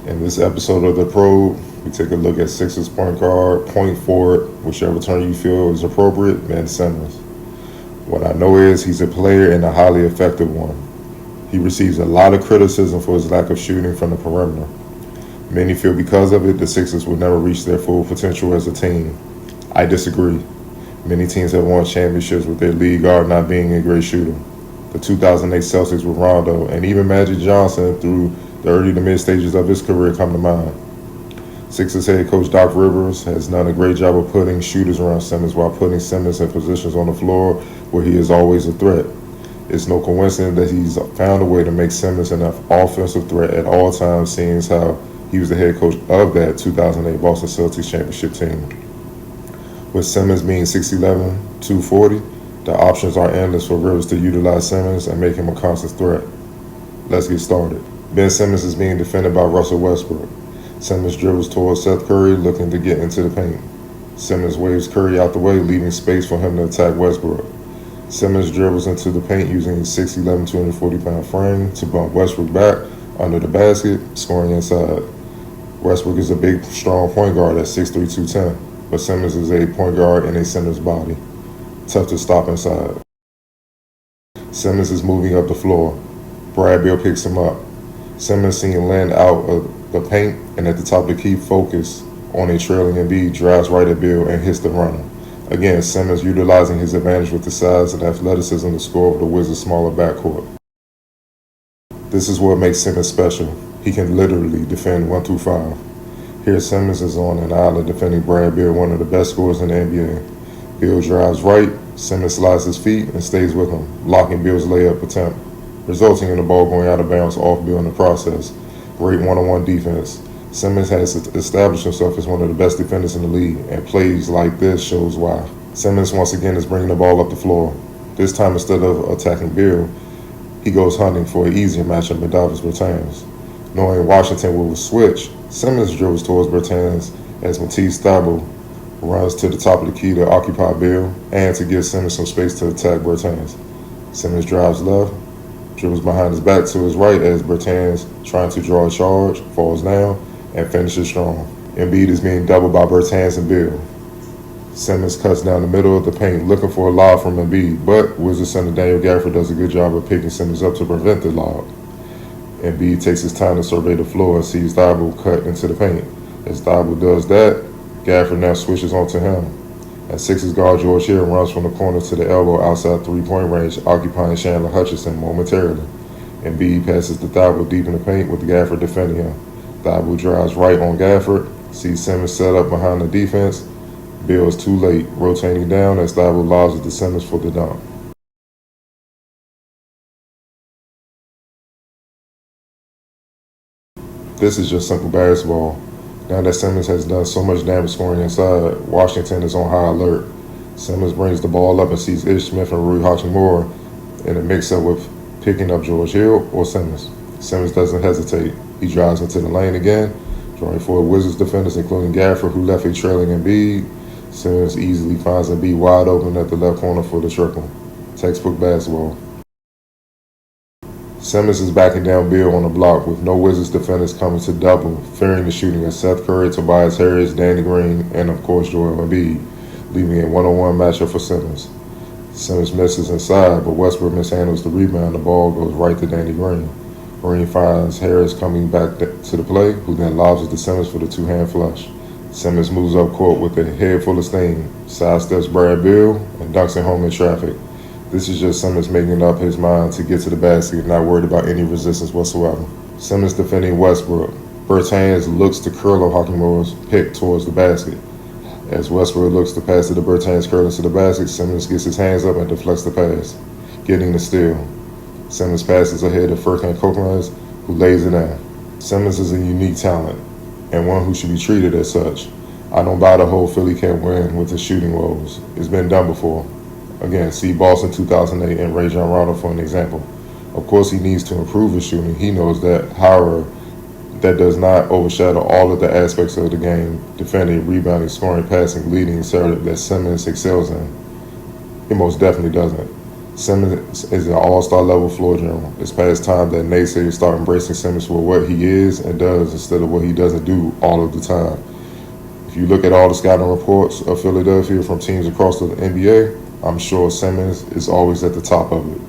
In this episode of The Probe, we take a look at Sixers point guard, point forward, whichever term you feel is appropriate, Ben Simmons. What I know is he's a player and a highly effective one. He receives a lot of criticism for his lack of shooting from the perimeter. Many feel because of it, the Sixers will never reach their full potential as a team. I disagree. Many teams have won championships with their lead guard not being a great shooter. The 2008 Celtics with Rondo and even Magic Johnson through the early to mid stages of his career come to mind. Sixers head coach Doc Rivers has done a great job of putting shooters around Simmons while putting Simmons in positions on the floor where he is always a threat. It's no coincidence that he's found a way to make Simmons an offensive threat at all times, seeing as how he was the head coach of that 2008 Boston Celtics championship team. With Simmons being 6'11", 240, the options are endless for Rivers to utilize Simmons and make him a constant threat. Let's get started. Ben Simmons is being defended by Russell Westbrook. Simmons dribbles towards Seth Curry, looking to get into the paint. Simmons waves Curry out the way, leaving space for him to attack Westbrook. Simmons dribbles into the paint using his 6'11", 240-pound frame to bump Westbrook back under the basket, scoring inside. Westbrook is a big, strong point guard at 6'3", 210, but Simmons is a point guard in a center's body. Tough to stop inside. Simmons is moving up the floor. Brad Beal picks him up. Simmons seen land out of the paint and at the top of the key focus on a trailing Embiid, drives right at Beal and hits the runner. Again, Simmons utilizing his advantage with the size and athleticism to score over the Wizards' smaller backcourt. This is what makes Simmons special. He can literally defend 1 through 5. Here Simmons is on an island defending Brad Beal, one of the best scorers in the NBA. Beal drives right, Simmons slides his feet and stays with him, blocking Beal's layup attempt, resulting in the ball going out of bounds off Beal in the process. Great one-on-one defense. Simmons has established himself as one of the best defenders in the league, and plays like this shows why. Simmons once again is bringing the ball up the floor. This time, instead of attacking Beal, he goes hunting for an easier matchup with Davis Bertans. Knowing Washington will switch, Simmons dribbles towards Bertans as Matisse Thybulle runs to the top of the key to occupy Beal and to give Simmons some space to attack Bertans. Simmons drives left, dribbles behind his back to his right as Bertans, trying to draw a charge, falls down, and finishes strong. Embiid is being doubled by Bertans and Beal. Simmons cuts down the middle of the paint looking for a lob from Embiid, but Wizards center Daniel Gafford does a good job of picking Simmons up to prevent the lob. Embiid takes his time to survey the floor and sees Thybulle cut into the paint. As Thybulle does that, Gafford now switches onto him. As Sixers guard George Hill runs from the corner to the elbow outside three-point range, occupying Chandler Hutchison momentarily. Embiid passes to Thybulle deep in the paint with Gafford defending him. Thybulle drives right on Gafford, sees Simmons set up behind the defense. Beal is too late, rotating down as Thybulle lobs it to Simmons for the dunk. This is just simple basketball. Now that Simmons has done so much damage scoring inside, Washington is on high alert. Simmons brings the ball up and sees Ish Smith and Rui Hachimura in a mix-up with picking up George Hill or Simmons. Simmons doesn't hesitate. He drives into the lane again, drawing four Wizards defenders, including Gafford, who left a trailing Embiid. Simmons easily finds Embiid wide open at the left corner for the triple. Textbook basketball. Simmons is backing down Beal on the block with no Wizards defenders coming to double, fearing the shooting of Seth Curry, Tobias Harris, Danny Green, and of course Joel Embiid, leaving a one-on-one matchup for Simmons. Simmons misses inside, but Westbrook mishandles the rebound. The ball goes right to Danny Green. Green finds Harris coming back to the play, who then lobs it to Simmons for the two-hand flush. Simmons moves up court with a head full of steam, sidesteps Brad Beal, and dunks it home in traffic. This is just Simmons making up his mind to get to the basket, not worried about any resistance whatsoever. Simmons defending Westbrook. Bertans looks to curl Hachimura's pick towards the basket. As Westbrook looks to pass it to Bertans curling to the basket, Simmons gets his hands up and deflects the pass, getting the steal. Simmons passes ahead to Furkan Korkmaz, who lays it in. Simmons is a unique talent, and one who should be treated as such. I don't buy the whole Philly can't win with the shooting woes. It's been done before. Again, see Boston 2008 and Rajon Rondo for an example. Of course, he needs to improve his shooting. He knows that. However, that does not overshadow all of the aspects of the game: defending, rebounding, scoring, passing, leading, etc. that Simmons excels in. It most definitely doesn't. Simmons is an all-star level floor general. It's past time that naysayers start embracing Simmons for what he is and does instead of what he doesn't do all of the time. If you look at all the scouting reports of Philadelphia from teams across the NBA, I'm sure Simmons is always at the top of it.